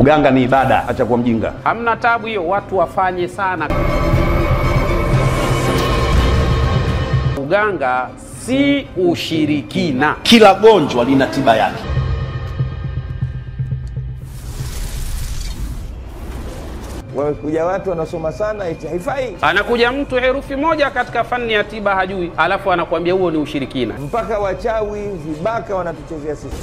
Uganga ni ibada, acha kuwa mjinga. Hamna tabu hiyo, watu wafanye sana. Uganga si ushirikina. Kila gonjwa lina tiba yake. Kuja watu wanasoma sana eti haifai. Anakuja mtu herufi moja katika fani ya tiba hajui, alafu anakuambia huo ni ushirikina. Mpaka wachawi, vibaka wanatuchezea sisi.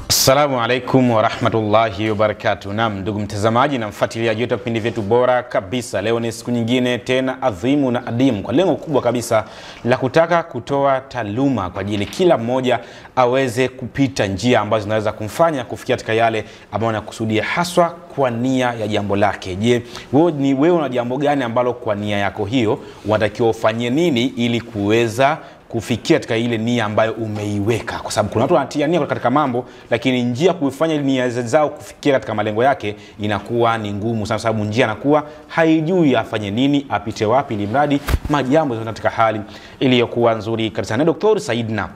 Assalamu alaikum wa rahmatullahi wa barakatuh. Naam, ndugu mtazamaji na mfuatiliaji wetu vipindi vyetu bora kabisa. Leo ni siku nyingine tena adhimu na adimu kwa lengo kubwa kabisa la kutaka kutoa taaluma kwa ajili kila mmoja aweze kupita njia ambazo zinaweza kumfanya kufikia katika yale ambayo anakusudia haswa kwa nia ya jambo lake. Je, wewe una jambo gani ambalo kwa nia yako hiyo unatakiwa ufanye nini ili kuweza kufikia katika ile nia ambayo umeiweka? Kwa sababu kuna watu wanatia nia katika mambo, lakini njia kuifanya nia zao kufikia katika malengo yake inakuwa ni ngumu sana, sababu njia anakuwa haijui afanye nini, apite wapi, ili mradi majambo yote katika hali iliyokuwa nzuri kabisa. Na Dr. Saidna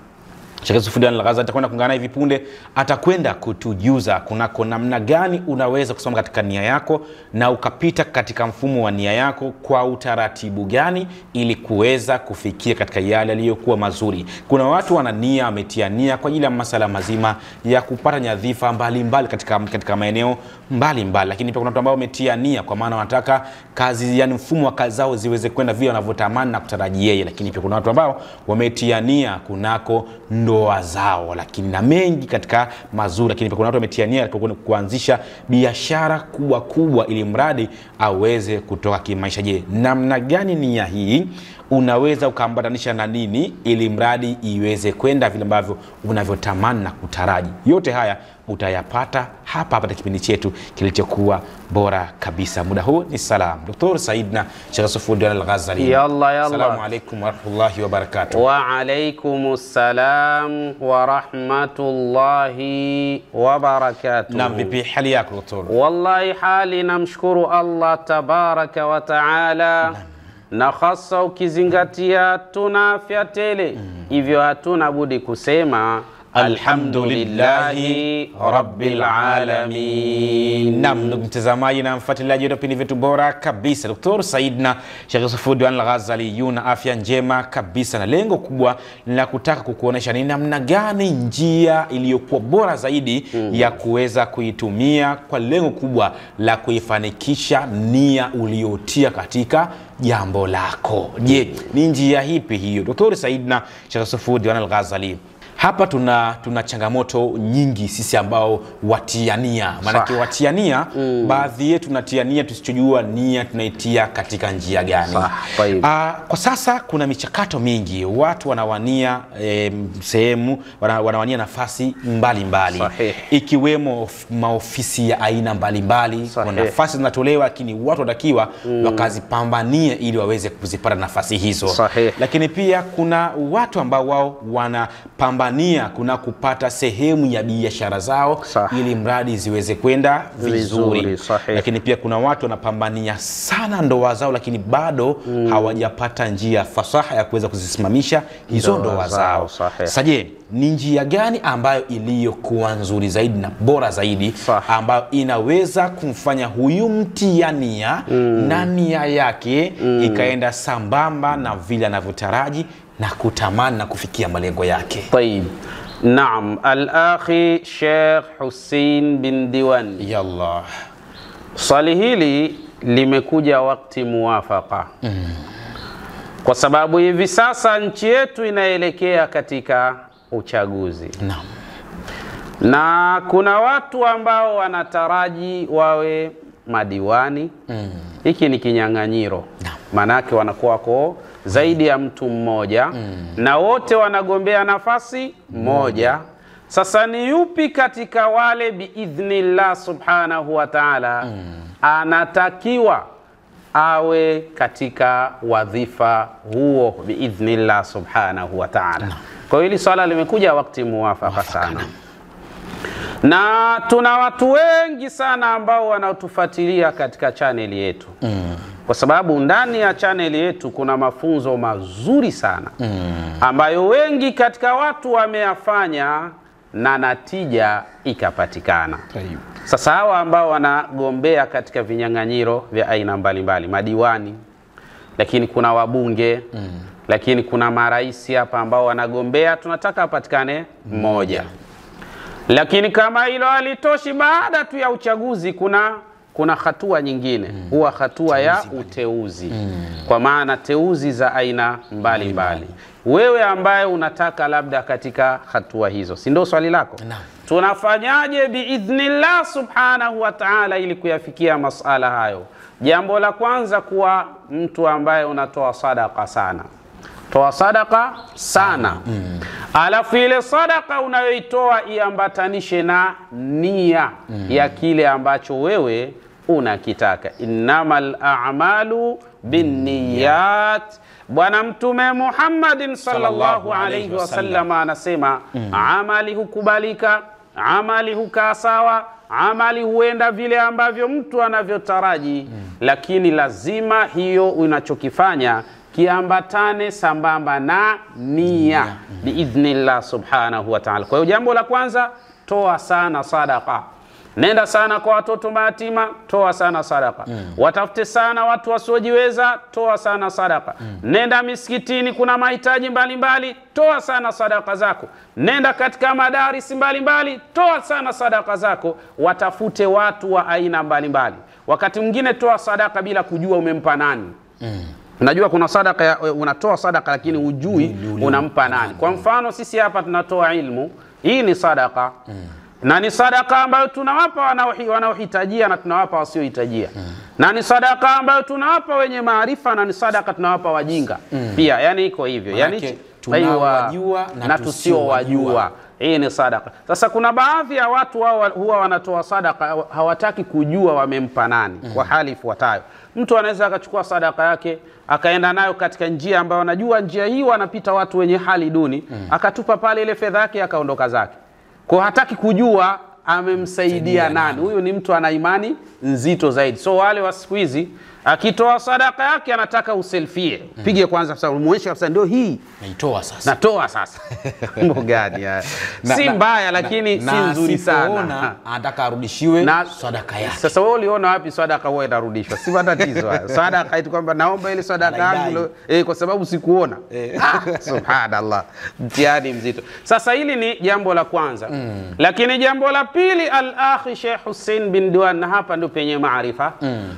Sheikh Sufudian Al-Ghazali atakwenda kuungana hivi punde, atakwenda kutujuza kunako namna gani unaweza kusoma katika nia yako na ukapita katika mfumo wa nia yako kwa utaratibu gani ili kuweza kufikia katika yale yaliyokuwa mazuri. Kuna watu wana nia, wametia nia kwa ajili ya masala mazima ya kupata nyadhifa mbalimbali katika maeneo mbalimbali, lakini pia kuna watu ambao wametia nia kwa maana wanataka kazi, yani mfumo wa kazi zao ziweze kwenda vile wanavyotamani na kutarajia yeye. Lakini pia kuna watu ambao wametia nia kunako ndoa zao, lakini na mengi katika mazuri. Lakini pia kuna watu wametia nia kuanzisha biashara kubwa ili mradi aweze kutoka kimaisha. Je, namna gani nia hii unaweza ukaambatanisha na nini ili mradi iweze kwenda vile ambavyo unavyotamani na kutaraji? Yote haya utayapata hapa katika kipindi chetu kilichokuwa bora kabisa. Muda huu ni salam Dr. Saidna Sheikh Sufudian Al-Ghazali. Yalla. Assalamu alaykum wa rahmatullahi wa barakatuh. Wa alaykumus salam wa rahmatullahi wa barakatuh. Na vipi hali yako Dr.? Wallahi hali namshukuru Allah tabaraka wa taala. Na hasa ukizingatia tuna afya tele, hivyo hatuna budi kusema alhamdulillahi rabbil alamin. Naam, ndugu mtazamaji na mfuatiliaji wetu vipindi vyetu bora kabisa, Dr. Saidna Sheikh Sufudian Al-Ghazali yuna afya njema kabisa, na lengo kubwa la kutaka kukuonesha ni namna gani njia iliyokuwa bora zaidi ya kuweza kuitumia kwa lengo kubwa la kuifanikisha nia uliotia katika jambo lako. Je, ni njia hipi hiyo? Dr. Saidna Sheikh Sufudian Al-Ghazali, hapa tuna changamoto nyingi sisi ambao watiania. Maana watiania, baadhi yetu tunatiania tusichojua nia tunaitia katika njia gani. Kwa sasa kuna michakato mingi, watu wanawania sehemu, wanawania nafasi mbalimbali, ikiwemo maofisi ya aina mbalimbali. Kuna nafasi zinatolewa, lakini watu watakiwa wakazipambania ili waweze kuzipata nafasi hizo. Lakini pia kuna watu ambao wao wanapambania kuna kupata sehemu ya biashara zao ili mradi ziweze kwenda vizuri. Lakini pia kuna watu wanapambania sana ndoa zao, lakini bado hawajapata njia fasaha ya kuweza kuzisimamisha hizo ndoa zao. Sasa je, ni njia gani ambayo iliyokuwa nzuri zaidi na bora zaidi ambayo inaweza kumfanya huyu mtiania na nia yake ikaenda sambamba na vile anavyotaraji na kutamani na kufikia malengo yake? Tayib. Naam, al-akhi Sheikh Hussein bin Diwan. Yalla. Swali hili limekuja wakati muwafaka. Kwa sababu hivi sasa nchi yetu inaelekea katika uchaguzi. Naam. Na kuna watu ambao wanataraji wawe madiwani. Hiki ni kinyang'anyiro. Manake wanakuwa kwa zaidi ya mtu mmoja na wote wanagombea nafasi moja. Sasa ni yupi katika wale biidhnillah subhanahu wa ta'ala anatakiwa awe katika wadhifa huo biidhnillah subhanahu wa ta'ala? Kwa hili swala limekuja wakati muwafaka sana. Na tuna watu wengi sana ambao wanatufuatilia katika channel yetu. kwa sababu ndani ya channel yetu kuna mafunzo mazuri sana ambayo wengi katika watu wameyafanya na natija ikapatikana. Sasa hawa ambao wanagombea katika vinyang'anyiro vya aina mbalimbali, madiwani, lakini kuna wabunge, lakini kuna maraisi hapa ambao wanagombea, tunataka apatikane mmoja. Lakini kama hilo halitoshi, baada tu ya uchaguzi kuna hatua nyingine, huwa hatua ya uteuzi. Kwa maana teuzi za aina mbalimbali. Wewe ambaye unataka labda katika hatua hizo, si ndio swali lako? Tunafanyaje biidhnillah subhanahu wa ta'ala ili kuyafikia masala hayo? Jambo la kwanza, kuwa mtu ambaye unatoa sadaka sana. Toa sadaka sana. Alafu ile sadaka unayoitoa iambatanishe na nia ya kile ambacho wewe unakitaka. Innamal a'malu binniyat. Bwana Mtume Muhammadin sallallahu alayhi wasallam anasema amali hukubalika, amali hukaa sawa, amali huenda vile ambavyo mtu anavyotaraji, lakini lazima hiyo unachokifanya kiambatane sambamba na nia biidhnillah subhanahu wa ta'ala. Kwa hiyo jambo la kwanza, toa sana sadaka. Nenda sana kwa watoto mayatima, toa sana sadaka. Watafute sana watu wasiojiweza, toa sana sadaka. Nenda misikitini, kuna mahitaji mbalimbali, toa sana sadaka zako. Nenda katika madarisi mbalimbali, toa sana sadaka zako. Watafute watu wa aina mbalimbali. Wakati mwingine toa sadaka bila kujua umempa nani. Unajua kuna sadaka unatoa sadaka lakini hujui unampa nani. Kwa mfano sisi hapa tunatoa ilmu, hii ni sadaka. Na ni sadaka ambayo tunawapa wanaohitajia na tunawapa wasiohitajia. Na ni sadaka ambayo tunawapa wenye maarifa na ni sadaka tunawapa wajinga. Pia yani iko hivyo. Yani tunawajua na tusiowajua. Hii ni sadaka. Sasa kuna baadhi ya watu huwa wanatoa sadaka hawataki kujua wamempa nani. Kwa hali ifuatayo, mtu anaweza akachukua sadaka yake akaenda nayo katika njia ambayo anajua njia hii wanapita watu wenye hali duni, akatupa pale ile fedha yake akaondoka zake. Kwa hataki kujua amemsaidia nani. Huyu ni mtu ana imani nzito zaidi. So wale wa siku hizi akitoa sadaka yake anataka uselfie. Pige kwanza sasa umuonyeshe kabisa ndio hii. Natoa sasa. Mambo gani haya? Si mbaya lakini si nzuri sana. Anataka arudishiwe sadaka yake. Sasa wewe uliona wapi sadaka huwa inarudishwa? Si matatizo haya. Sadaka eti kwamba naomba ile sadaka yangu kwa sababu sikuona. Subhanallah. Mtihani mzito. Sasa hili ni jambo la kwanza. Lakini jambo la pili, al-akhi Sheikh Hussein bin Duan, na hapa ndio penye maarifa.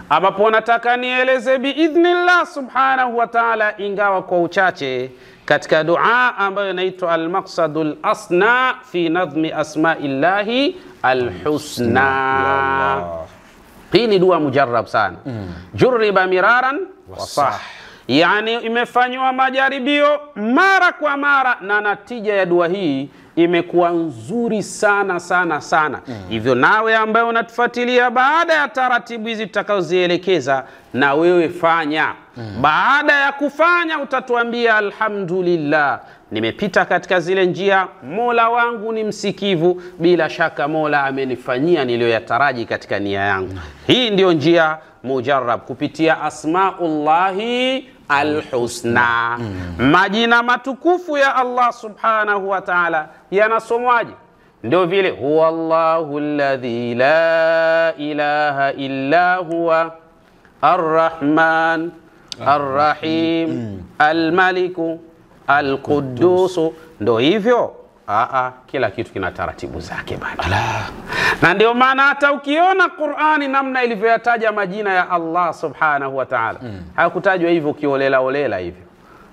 Ambapo nataka nieleze biidhnillah subhanahu wa ta'ala, ingawa kwa uchache, katika dua ambayo inaitwa al-maqsadul asna fi nadhmi asma'illahi al-husna. Hii ni dua mujarrab sana. Jurriba miraran wa sah. Yani imefanywa majaribio mara kwa mara na natija ya dua hii imekuwa nzuri sana sana sana. Hivyo nawe ambaye unatufuatilia, baada ya taratibu hizi tutakazozielekeza, na wewe fanya. Baada ya kufanya utatuambia alhamdulillah, nimepita katika zile njia, Mola wangu ni msikivu, bila shaka Mola amenifanyia niliyoyataraji katika nia yangu. Hii ndio njia mujarrab kupitia asmaullahi al-husna. Majina matukufu ya Allah subhanahu wa ta'ala yanasomwaje? Ndio vile huwallahu alladhi la ilaha illa huwa arrahman arrahim almaliku alqudusu. Ndio hivyo. Kila kitu kina taratibu zake bana. Na ndio maana hata ukiona Qur'ani namna ilivyoyataja majina ya Allah subhanahu wa ta'ala, hakutajwa hivyo kiolela olela hivyo.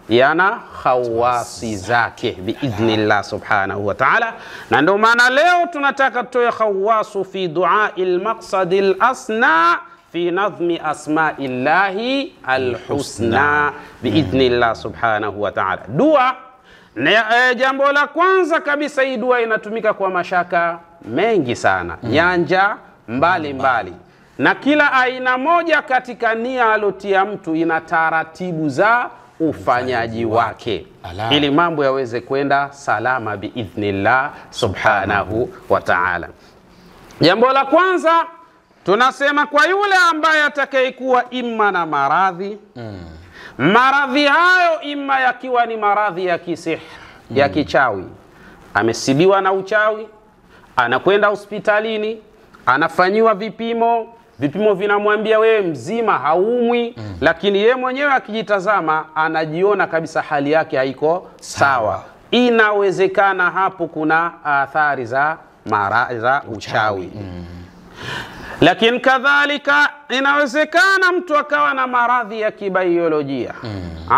Yana khawasi zake biidhnillah subhanahu wa ta'ala. Na ndio maana leo tunataka tutoe khawasu fi du'ail maqsadil asna fi nadhmi asma'illahi al-husna biidhnillah subhanahu wa ta'ala. Dua jambo la kwanza kabisa, hii dua inatumika kwa mashaka mengi sana, nyanja mbalimbali. Na kila aina moja katika nia alotia mtu ina taratibu za ufanyaji wake, ili mambo yaweze kwenda salama biidhnillah subhanahu wa ta'ala. Jambo la kwanza, tunasema kwa yule ambaye atakayekuwa imma na maradhi, maradhi hayo imma yakiwa ni maradhi ya kisihri, ya kichawi, amesibiwa na uchawi, anakwenda hospitalini, anafanyiwa vipimo vinamwambia wewe mzima, haumwi, lakini yeye mwenyewe akijitazama anajiona kabisa hali yake haiko sawa. Inawezekana hapo kuna athari za uchawi. Lakini kadhalika inawezekana mtu akawa na maradhi ya kibiolojia,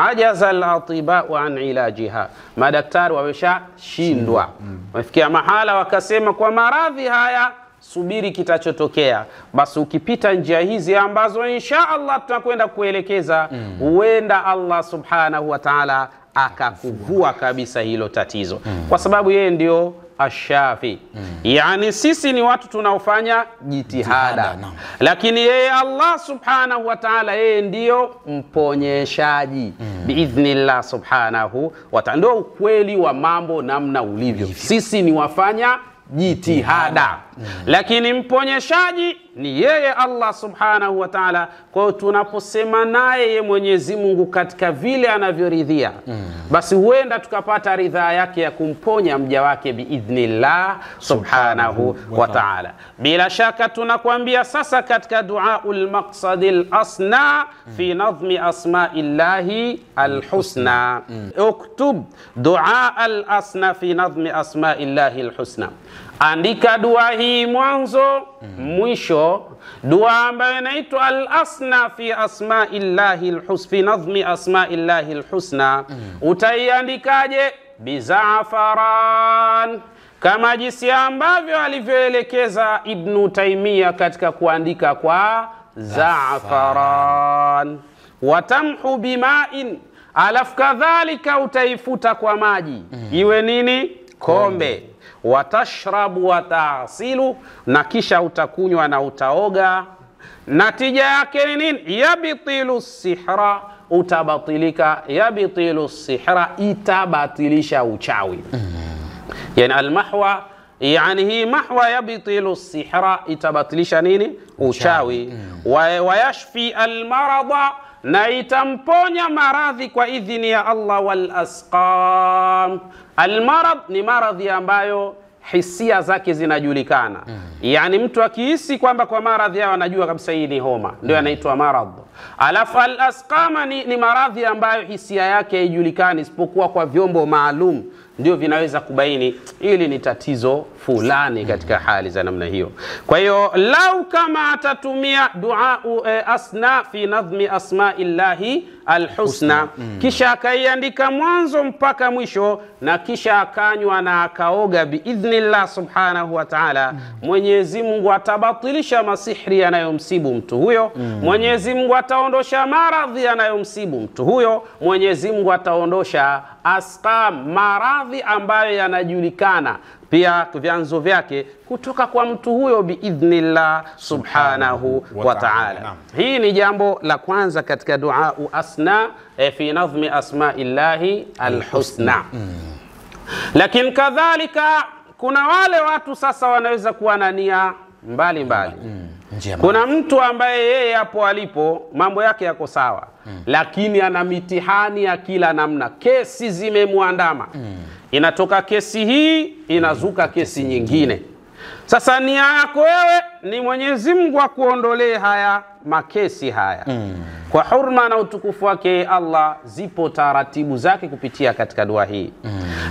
ajaza al-atibau an ilajiha, madaktari wameshashindwa, wamefikia mahala wakasema kwa maradhi haya subiri kitachotokea. Basi ukipita njia hizi ambazo insha Allah tutakwenda kuelekeza, huenda Allah subhanahu wa ta'ala akakuvua kabisa hilo tatizo, kwa sababu yeye ndio Ashafi. Yani sisi ni watu tunaofanya jitihada, lakini yeye Allah subhanahu wa ta'ala yeye ndio mponyeshaji biidhnillah subhanahu wa ta'ala. Ndio ukweli wa mambo namna ulivyo. Sisi ni wafanya jitihada, lakini mponyeshaji ni yeye Allah subhanahu wa ta'ala. Kwa hiyo tunaposema naye ye Mwenyezi Mungu katika vile anavyoridhia, basi huenda tukapata ridhaa yake ya kumponya mja wake biidhnillah subhanahu wa ta'ala. Bila shaka tunakwambia sasa katika duaul maqsadil asna fi nadhmi asma'illahi alhusna, uktub dua al-asna fi nadhmi asma'illahi alhusna. Andika dua hii mwanzo mwisho, dua ambayo inaitwa al-asna fi asma'illahi al-husna, fi nadhmi asma'illahi al-husna. Utaiandikaje? Bizafaran, kama jinsi ambavyo alivyoelekeza Ibn Taymiyyah katika kuandika kwa zafaran. Watamhu bima'in, alafu kadhalika utaifuta kwa maji, iwe nini? Kombe. Watashrabu watasilu, na kisha utakunywa na utaoga. Natija yake ni nini? Yabtilu sihra, utabatilika. Yabtilu sihra, itabatilisha uchawi. Yani almahwa, yani hii mahwa yabtilu sihra, itabatilisha nini? Uchawi. Wayashfi almarada, na itamponya maradhi kwa idhini ya Allah. Wal asqam, almarad ni maradhi ambayo hisia zake zinajulikana. Yani mtu akihisi kwamba kwa maradhi yao anajua kabisa hii ni homa, ndio anaitwa marad. Alafu al-asqama ni maradhi ambayo hisia yake haijulikani isipokuwa kwa vyombo maalum ndio vinaweza kubaini ili ni tatizo fulani katika hali za namna hiyo. Kwa hiyo lau kama atatumia dua asna fi nadhmi asma'illahi alhusna, kisha akaiandika mwanzo mpaka mwisho, na kisha akanywa na akaoga biidhnillah subhanahu wa ta'ala, Mwenyezi Mungu atabatilisha masihri yanayomsibu mtu huyo. Mwenyezi Mungu ataondosha maradhi yanayomsibu mtu huyo. Mwenyezi Mungu ataondosha asqam, maradhi ambayo yanajulikana pia vyanzo vyake kutoka kwa mtu huyo biidhnillah subhanahu wa ta'ala. Hii ni jambo la kwanza katika dua asna fi nadhmi asma'illahi alhusna. Lakini kadhalika kuna wale watu sasa wanaweza kuwa na nia mbalimbali. Kuna mtu ambaye yeye hapo alipo mambo yake yako sawa, lakini ana mitihani ya kila namna, kesi zimemwandama. Inatoka kesi hii, inazuka kesi nyingine. Sasa nia yako wewe ni Mwenyezi Mungu akuondolee haya makesi haya. Kwa hurma na utukufu wake Allah, zipo taratibu zake kupitia katika dua hii.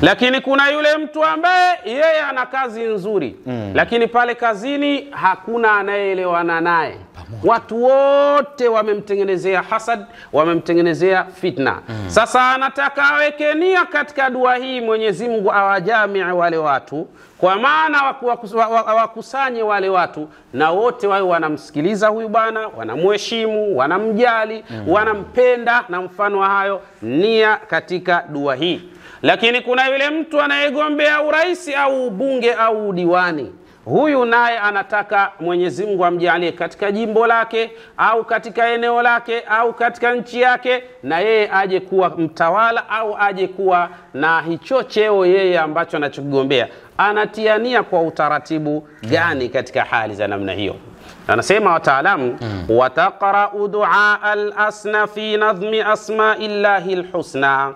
Lakini kuna yule mtu ambaye yeye ana kazi nzuri, lakini pale kazini hakuna anayeelewana naye. Watu wote wamemtengenezea hasad, wamemtengenezea fitna. Sasa anataka aweke nia katika dua hii, Mwenyezi Mungu awajamii wale watu, kwa maana wakusanye wale watu, na wote wao wanamsikiliza huyu bwana, wanamheshimu, wanamjali, wanampenda na mfano wa hayo, nia katika dua hii. Lakini kuna yule mtu anayegombea uraisi au ubunge au diwani, huyu naye anataka Mwenyezi Mungu amjalie katika jimbo lake au katika eneo lake au katika nchi yake, na yeye aje kuwa mtawala au aje kuwa na hicho cheo yeye ambacho anachokigombea, anatiania kwa utaratibu gani katika hali za namna hiyo? Anasema wataalamu, wataqra'u du'a al-asna fi nadhmi asma'illahi al-husna,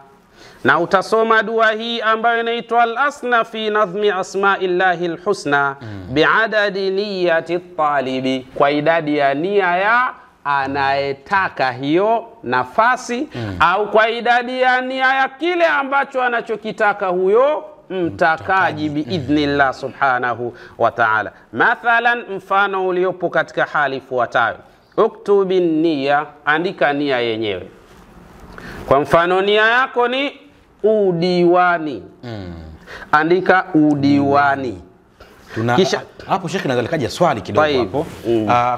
na utasoma dua hii ambayo inaitwa al-asna fi nadhmi asma'illahi al-husna bi'adadi niyyati at-talibi, kwa idadi ya nia ya anayetaka hiyo nafasi, au kwa idadi ya nia ya kile ambacho anachokitaka huyo mtakaji biidhnillah subhanahu wa ta'ala. Mathalan, mfano uliopo katika hali ifuatayo: uktubi niyya, andika nia yenyewe. Kwa mfano nia yako ni udiwani, andika udiwani. Kisha hapo Sheikh, naweza likaja swali kidogo hapo.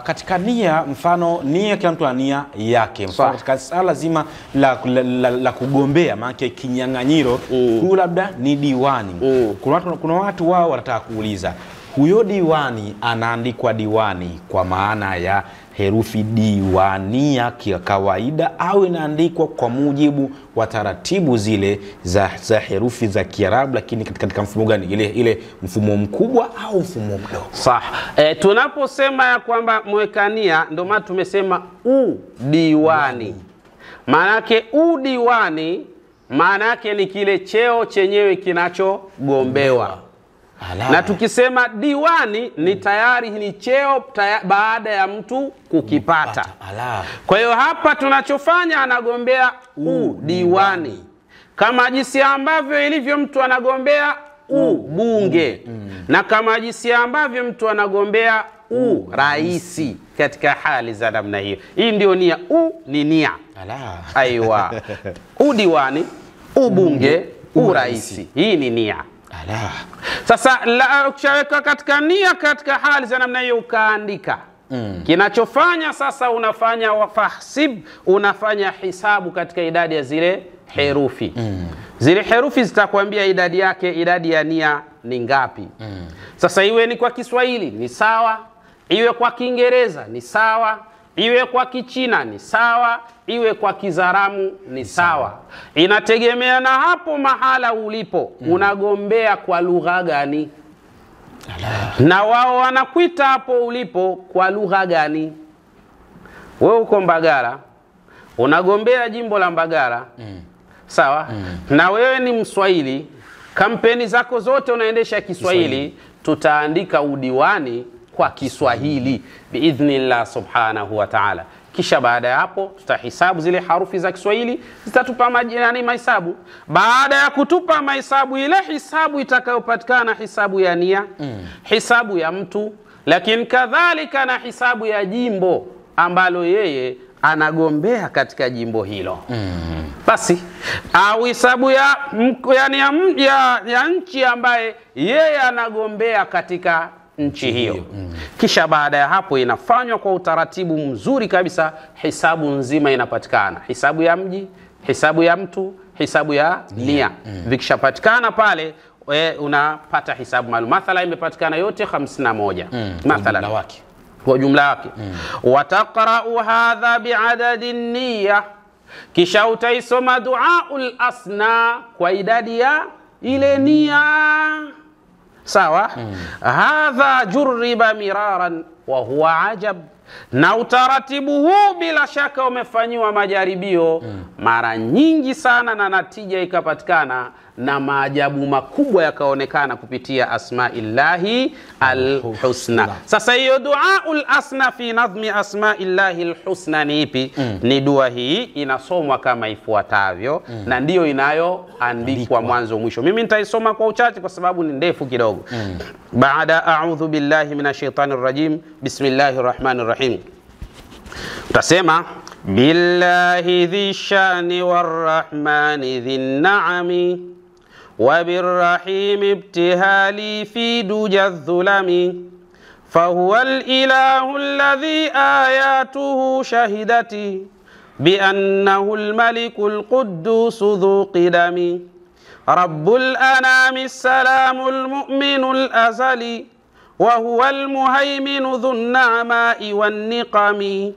Katika nia, mfano nia, kila mtu ana nia yake. Mfano katika sala zima la kugombea, maana kinyang'anyiro huyu labda ni diwani. Kuna watu wao wanataka kuuliza, huyo diwani anaandikwa diwani kwa maana ya herufi diwania kia kawaida, au inaandikwa kwa mujibu wa taratibu zile za herufi za Kiarabu, lakini katika mfumo gani? Ile mfumo mkubwa au mfumo mdogo? Tunaposema ya kwamba mwekania, ndio maana tumesema udiwani. Maana yake udiwani, maana yake ni kile cheo chenyewe kinachogombewa. Na tukisema diwani ni tayari ni cheo baada ya mtu kukipata. Kwa hiyo hapa tunachofanya, anagombea udiwani, kama jinsi ambavyo ilivyo mtu anagombea ubunge, na kama jinsi ambavyo mtu anagombea uraisi katika hali za namna hiyo. Hii ndio nia. Ni nia. Aiwa. Udiwani, ubunge, uraisi. Hii ni nia. Sasa ukishaweka katika nia katika hali za namna hiyo ukaandika, kinachofanya sasa, unafanya wafahsib, unafanya hisabu katika idadi ya zile herufi. Zile herufi zitakwambia idadi yake, idadi ya nia ni ngapi. Sasa iwe ni kwa Kiswahili ni sawa, iwe kwa Kiingereza ni sawa, iwe kwa Kichina ni sawa, iwe kwa Kizaramu ni sawa. Inategemea na hapo mahala ulipo, unagombea kwa lugha gani, na wao wanakuita hapo ulipo kwa lugha gani. Wewe uko Mbagala, unagombea jimbo la Mbagala, sawa? Na wewe ni Mswahili, kampeni zako zote unaendesha Kiswahili, tutaandika udiwani kwa Kiswahili biidhnillah subhanahu wa ta'ala. Kisha baada ya hapo tutahisabu zile harufi za Kiswahili, zitatupa mahesabu. Baada ya kutupa mahesabu, ile hisabu itakayopatikana, hisabu ya nia, hisabu ya mtu, lakini kadhalika na hisabu ya jimbo ambalo yeye anagombea katika jimbo hilo. Basi au hisabu ya nchi ambaye yeye anagombea katika nchi hiyo. Kisha baada ya hapo inafanywa kwa utaratibu mzuri kabisa, hisabu nzima inapatikana, hisabu ya mji, hisabu ya mtu, hisabu ya nia. Vikishapatikana pale, unapata hisabu maalum. Mathala imepatikana yote 51 mathala kwa jumla yake. Wataqra'u hadha bi'adadi niyya, kisha utaisoma du'aul asna kwa idadi ya ile nia. Sawa? Hadha jurriba miraran wa huwa ajab, na utaratibu huu bila shaka umefanyiwa majaribio mara nyingi sana, na natija ikapatikana na maajabu makubwa yakaonekana kupitia asma'illahi al-husna. Sasa hiyo duaul asna fi nadhmi asma'illahi al-husna ni ipi? Ni dua hii inasomwa kama ifuatavyo, na ndiyo inayoandikwa mwanzo mwisho. Mimi nitaisoma kwa uchache kwa sababu ni ndefu kidogo. Baada a'udhu billahi minash shaitanir rajim, bismillahir rahmanir rahim. Utasema billahi dhi shani warrahmani dhi na'ami وبالرحيم ابتهالي في دجى الظلم فهو الإله الذي آياته شهدتي بأنه الملك القدوس ذو قدم رب الأنام السلام المؤمن الأزلي وهو المهيمن ذو النعماء والنقم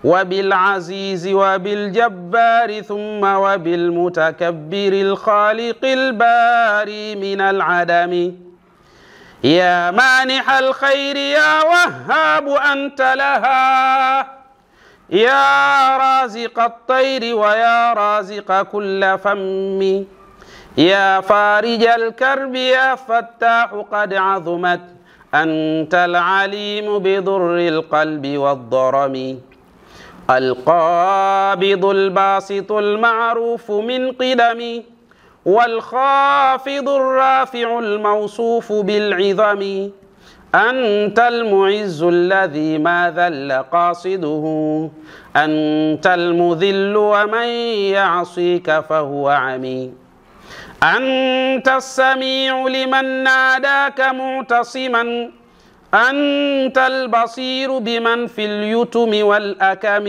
وبالعزيز وبالجبار ثم وبالمتكبر الخالق الباري من العدم يا مانح الخير يا وهاب أنت لها يا رازق الطير ويا رازق كل فم يا فارج الكرب يا فتاح قد عظمت أنت العليم بضر القلب والضرم القابض الباسط المعروف من قدم والخافض الرافع الموصوف بالعظم أنت المعز الذي ما ذل قاصده أنت المذل ومن يعصيك فهو عمي أنت السميع لمن ناداك معتصما أنت البصير بمن في اليتم والأكم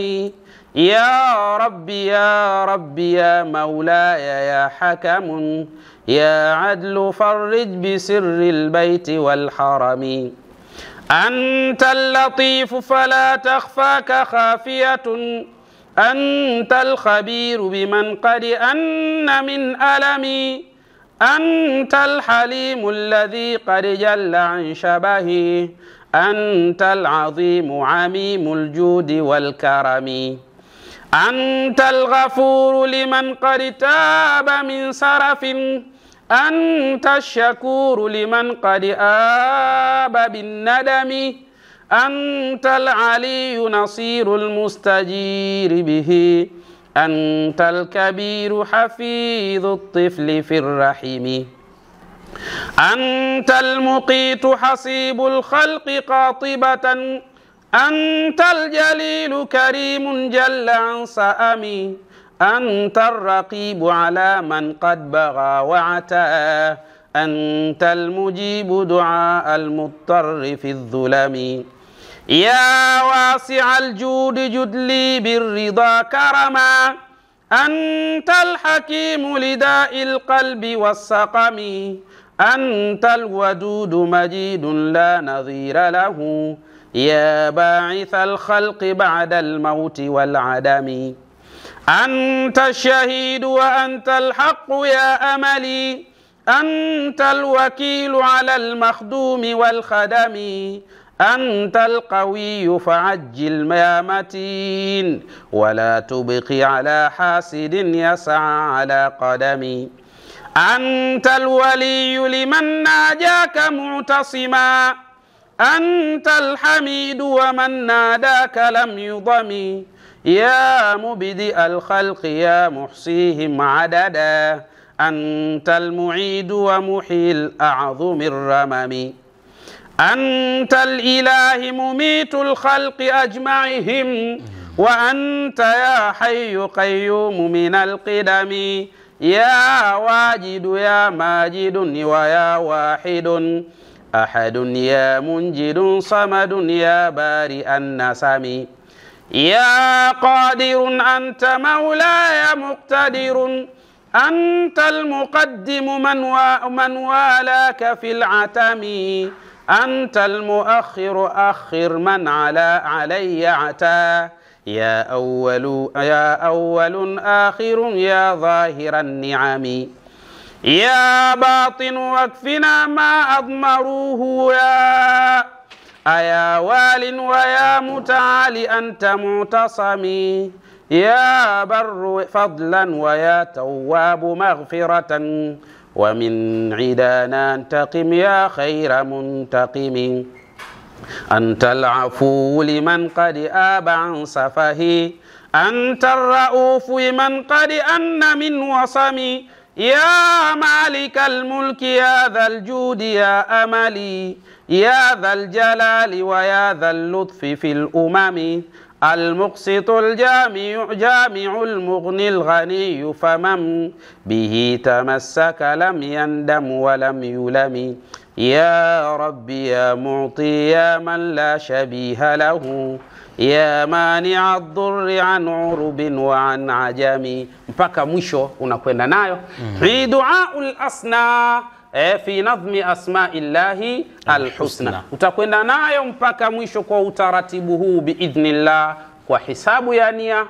يا ربي يا ربي يا مولاي يا حكم يا عدل فرج بسر البيت والحرم أنت اللطيف فلا تخفاك خافية أنت الخبير بمن قد أن من ألمي أنت الحليم الذي قد جل عن شبهه أنت العظيم عميم الجود والكرم أنت الغفور لمن قد تاب من سرف أنت الشكور لمن قد آب بالندم أنت العلي نصير المستجير به أنت الكبير حفيظ الطفل في الرحم أنت المقيت حصيب الخلق قاطبة أنت الجليل كريم جل عن سأمي أنت الرقيب على من قد بغى وعتى أنت المجيب دعاء المضطر في الظلم يا واسع الجود جد لي بالرضا كرما أنت الحكيم لداء القلب والسقم أنت الودود مجيد لا نظير له يا باعث الخلق بعد الموت والعدم أنت الشهيد وأنت الحق يا أملي أنت الوكيل على المخدوم والخدم أنت القوي فعجل يا متين ولا تبقي على حاسد يسعى على قدمي أنت الولي لمن ناجاك معتصما أنت الحميد ومن ناداك لم يضم يا مبدئ الخلق يا محصيهم عددا أنت المعيد ومحيي الأعظم الرمم أنت الإله مميت الخلق أجمعهم وأنت يا حي قيوم من القدم يا واجد يا ماجد ويا واحد أحد يا منجد صمد يا بارئ النسم يا قادر أنت مولاي مقتدر أنت المقدم من والاك في العتم أنت المؤخر أخر من علي عتا يا أول آخر يا ظاهر النعم يا باطن واكفنا ما أضمروه يا وال ويا متعال أنت معتصمي يا بر فضلا ويا تواب مغفرة ومن عدانا انتقم يا خير منتقم أنت العفو لمن قد آب عن سفه أنت الرؤوف لمن قد أن من وصم يا مالك الملك يا ذا الجود يا أملي يا ذا الجلال ويا ذا اللطف في الأمم المقسط الجامع المغني الغني فمن به تمسك لم يندم ولم يلم يا ربي يا معطي يا من لا شبيه له ya mania adhurri an urubin wa an ajami, mpaka mwisho unakwenda nayo. Hii duaul asna fi nadhmi asma'illahi alhusna. Utakwenda nayo mpaka mwisho kwa utaratibu huu biidhnillah, kwa hisabu ya nia,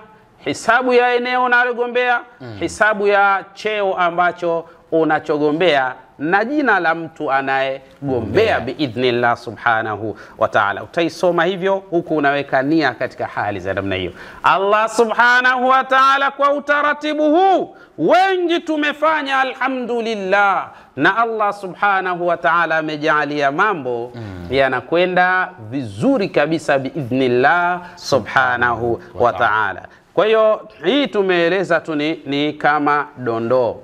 hisabu ya eneo unalogombea, hisabu ya cheo ambacho unachogombea na jina la mtu anayegombea biidhnillah subhanahu wa ta'ala. Utaisoma hivyo huku unaweka nia katika hali za namna hiyo. Allah subhanahu wa ta'ala, kwa utaratibu huu wengi tumefanya alhamdulillah, na Allah subhanahu wa ta'ala amejalia mambo yanakwenda vizuri kabisa biidhnillah subhanahu wa ta'ala. Kwa hiyo hii tumeeleza tu ni kama dondoo.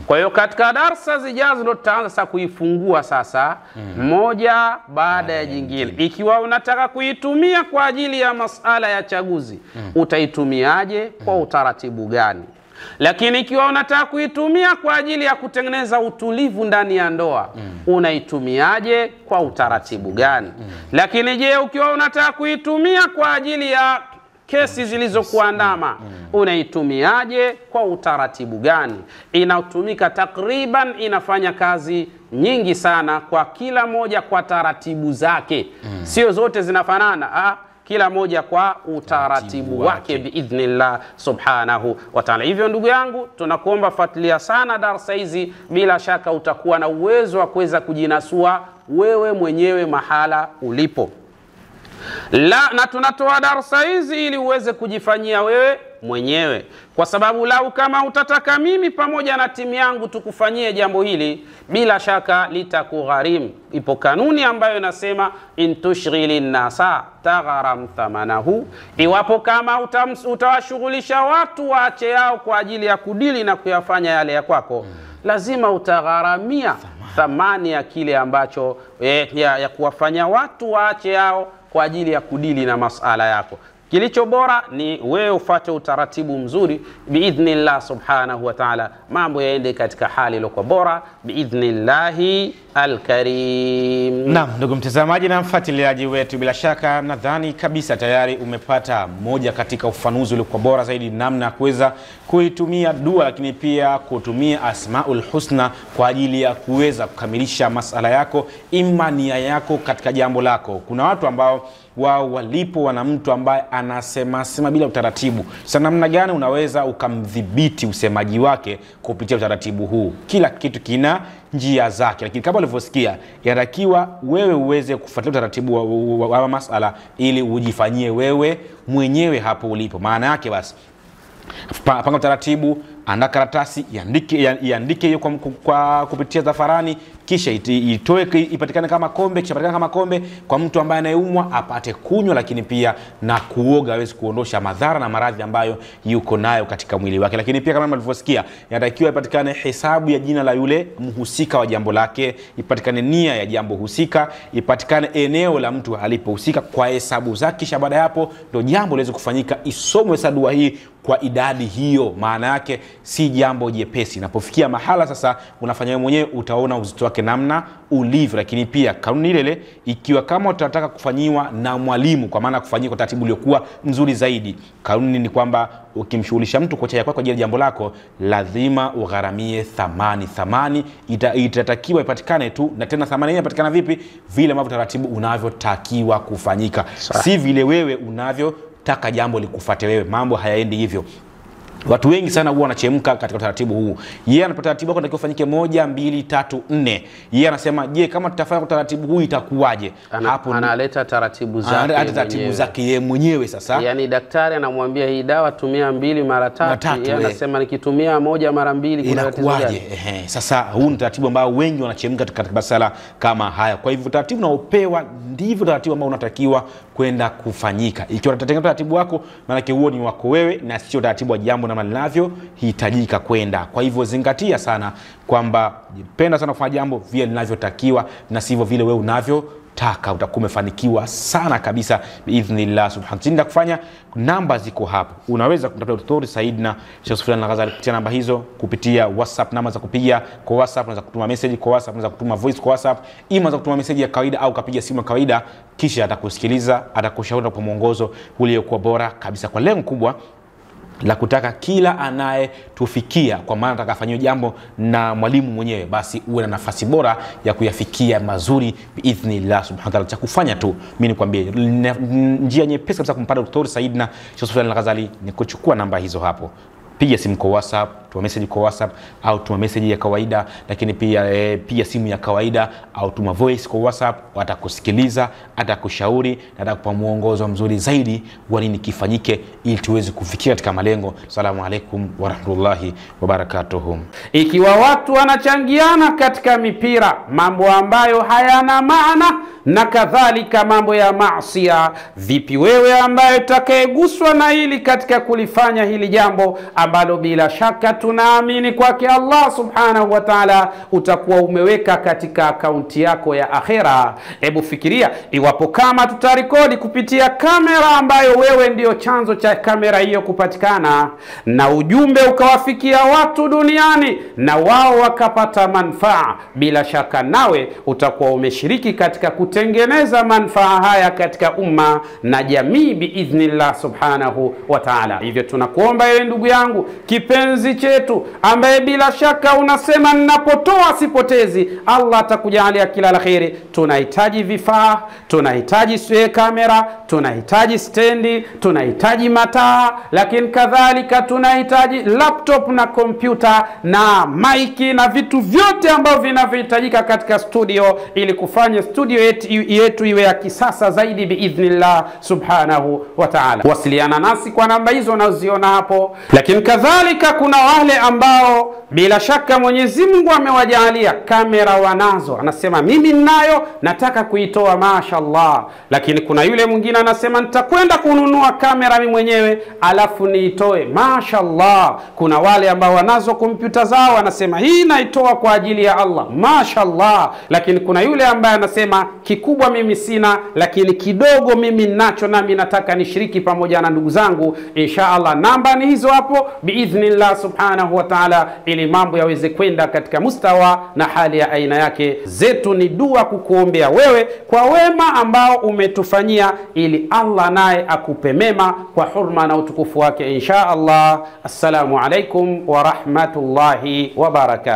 Kwa hiyo katika darasa zijazo ndo tutaanza kuifungua sasa moja baada ya jingine. Ikiwa unataka kuitumia kwa ajili ya masala ya chaguzi, utaitumiaje, kwa utaratibu gani? Lakini ikiwa unataka kuitumia kwa ajili ya kutengeneza utulivu ndani ya ndoa, unaitumiaje, kwa utaratibu gani? Lakini je, ukiwa unataka kuitumia kwa ajili ya kesi zilizokuandama, unaitumiaje, kwa utaratibu gani? Inatumika takriban, inafanya kazi nyingi sana, kwa kila moja kwa taratibu zake. Sio zote zinafanana, kila moja kwa utaratibu wake biidhnillah subhanahu wa ta'ala. Hivyo ndugu yangu, tunakuomba fuatilia sana darasa hizi, bila shaka utakuwa na uwezo wa kuweza kujinasua wewe mwenyewe mahala ulipo. Na tunatoa darasa hizi ili uweze kujifanyia wewe mwenyewe, kwa sababu lau kama utataka mimi pamoja na timu yangu tukufanyie jambo hili, bila shaka litakugharimu. Ipo kanuni ambayo inasema intushghili nasa tagharam thamanahu, iwapo kama utawashughulisha watu waache yao kwa ajili ya kudili na kuyafanya yale ya kwako, lazima utagharamia thamani ya kile ambacho ya kuwafanya watu waache yao kwa ajili ya kudili na masala yako. Kilicho bora ni wewe ufuate utaratibu mzuri biidhnillah subhanahu wa ta'ala, mambo yaende katika hali iliyokuwa bora biidhnillahi alkarim. Naam, ndugu mtazamaji na mfuatiliaji wetu, bila shaka nadhani kabisa tayari umepata moja katika ufanuzi uliokuwa bora zaidi, namna ya kuweza kuitumia dua, lakini pia kutumia asmaul husna kwa ajili ya kuweza kukamilisha masala yako, imania yako katika jambo lako. Kuna watu ambao wao walipo wana mtu ambaye anasema bila utaratibu. Sasa namna gani unaweza ukamdhibiti usemaji wake kupitia utaratibu huu? Kila kitu kina njia zake, lakini kama ulivyosikia, yanatakiwa wewe uweze kufuatilia utaratibu wa masala ili ujifanyie wewe mwenyewe hapo ulipo. Maana yake basi, panga utaratibu, anda karatasi, iandike hiyo kwa kupitia zafarani, kisha itoe ipatikane kama kombe, kisha patikane kama kombe kwa mtu ambaye anayeumwa apate kunywa, lakini pia na kuoga aweze kuondosha madhara na maradhi ambayo yuko nayo katika mwili wake. Lakini pia kama mlivyosikia, yanatakiwa ipatikane hesabu ya jina la yule mhusika wa jambo lake, ipatikane nia ya jambo husika, ipatikane eneo la mtu alipohusika kwa hesabu zake, kisha baada ya hapo ndio jambo liweze kufanyika. Isomwe dua hii kwa idadi hiyo. Maana yake si jambo jepesi. Inapofikia mahala sasa unafanya wewe mwenyewe, utaona uzito wake namna ulivyo. Lakini pia kanuni ile, ikiwa kama utataka kufanyiwa na mwalimu, kwa maana kufanyika kwa taratibu uliokuwa nzuri zaidi, kanuni ni kwamba ukimshughulisha mtu kwa chaya kwa ajili ya jambo lako, lazima ugharamie thamani. Itatakiwa ipatikane tu, na tena thamani inapatikana vipi? Vile ambavyo taratibu unavyotakiwa kufanyika, si vile wewe unavyotaka jambo likufuate wewe. Mambo hayaendi hivyo. Watu wengi sana huwa wanachemka katika utaratibu huu. Yeye anapata taratibu wako ndio kufanyike 1 2 3 4. Yeye anasema, "Je, kama tutafanya utaratibu huu itakuwaje?" Hapo analeta taratibu zake. Analeta taratibu zake yeye mwenyewe sasa. Yaani daktari anamwambia hii dawa tumia 2 mara 3. Yeye anasema nikitumia 1 mara 2 kuna tatizo gani? Sasa huu ni taratibu ambao wengi wanachemka katika masala kama haya. Kwa hivyo taratibu unaopewa ndivyo taratibu ambao unatakiwa kwenda kufanyika. Ikiwa utatengeneza taratibu wako, maana huo ni wako wewe na sio taratibu wa jambo na linavyo hitajika kwenda. Kwa hivyo zingatia sana kwamba penda sana kufanya jambo vile linavyotakiwa na sivyo vile wewe unavyotaka. Utakuwa umefanikiwa sana kabisa biidhnillah subhanahu. Tinda kufanya, namba ziko hapo. Unaweza kumtafuta Dr. Said na Sheikh Sufyan Al-Ghazali kupitia namba hizo, kupitia WhatsApp, namba za kupiga kwa WhatsApp, unaweza kutuma message kwa WhatsApp, unaweza kutuma voice kwa WhatsApp, unaweza kutuma message ya kawaida au kapiga simu ya kawaida, kisha atakusikiliza, atakushauri kwa mwongozo uliokuwa bora kabisa, kwa lengo kubwa la kutaka kila anayetufikia, kwa maana atakafanywa jambo na mwalimu mwenyewe, basi uwe na nafasi bora ya kuyafikia mazuri biidhnillah subhanahu wa ta'ala. Cha kufanya tu mimi nikwambie, njia nyepesi kabisa kumpata Dr. Saidna Sheikh Sufyan Al-Ghazali ni kuchukua namba hizo hapo. Piga simu kwa WhatsApp, tuma message kwa WhatsApp au tuma message ya kawaida, lakini pia piga simu ya kawaida au tuma voice kwa WhatsApp. Watakusikiliza, atakushauri na atakupa mwongozo mzuri zaidi wa nini kifanyike ili tuweze kufikia katika malengo. Assalamu alaikum wa rahmatullahi wa barakatuh. Ikiwa watu wanachangiana katika mipira, mambo ambayo hayana maana na kadhalika mambo ya maasiya, vipi wewe ambaye utakayeguswa na hili katika kulifanya hili jambo ambalo bila shaka tunaamini kwake Allah subhanahu wa ta'ala utakuwa umeweka katika akaunti yako ya akhera? Hebu fikiria iwapo kama tutarekodi kupitia kamera ambayo wewe ndio chanzo cha kamera hiyo kupatikana, na ujumbe ukawafikia watu duniani na wao wakapata manufaa, bila shaka nawe utakuwa umeshiriki katika kutengeneza manufaa haya katika umma na jamii biidhnillah subhanahu wa ta'ala. Hivyo tunakuomba ewe ndugu yangu kipenzi chetu, ambaye bila shaka unasema ninapotoa sipotezi, Allah atakujalia kila la kheri. Tunahitaji vifaa, tunahitaji kamera, tunahitaji stendi, tunahitaji mataa, lakini kadhalika tunahitaji laptop na kompyuta na maiki na vitu vyote ambavyo vinavyohitajika katika studio ili kufanya studio yetu iwe ya kisasa zaidi biidhnillah subhanahu wa ta'ala. Wasiliana nasi kwa namba hizo unaziona hapo. Lakini kadhalika kuna wale ambao bila shaka Mwenyezi Mungu amewajalia kamera wanazo, anasema mimi ninayo nataka kuitoa mashaallah, lakini kuna yule mwingine anasema nitakwenda kununua kamera mimi mwenyewe alafu niitoe mashaallah. Kuna wale ambao wanazo kompyuta zao anasema hii naitoa kwa ajili ya Allah mashaallah, lakini kuna yule ambaye anasema kikubwa mimi sina, lakini kidogo mimi ninacho nami nataka nishiriki pamoja na ndugu zangu. Inshallah namba ni hizo hapo biidhnillah subhanahu wa ta'ala, ili mambo yaweze kwenda katika mustawa na hali ya aina yake. Zetu ni dua kukuombea wewe kwa wema ambao umetufanyia, ili Allah naye akupe mema kwa hurma na utukufu wake insha Allah. Assalamu alaikum wa rahmatullahi wa barakatuh.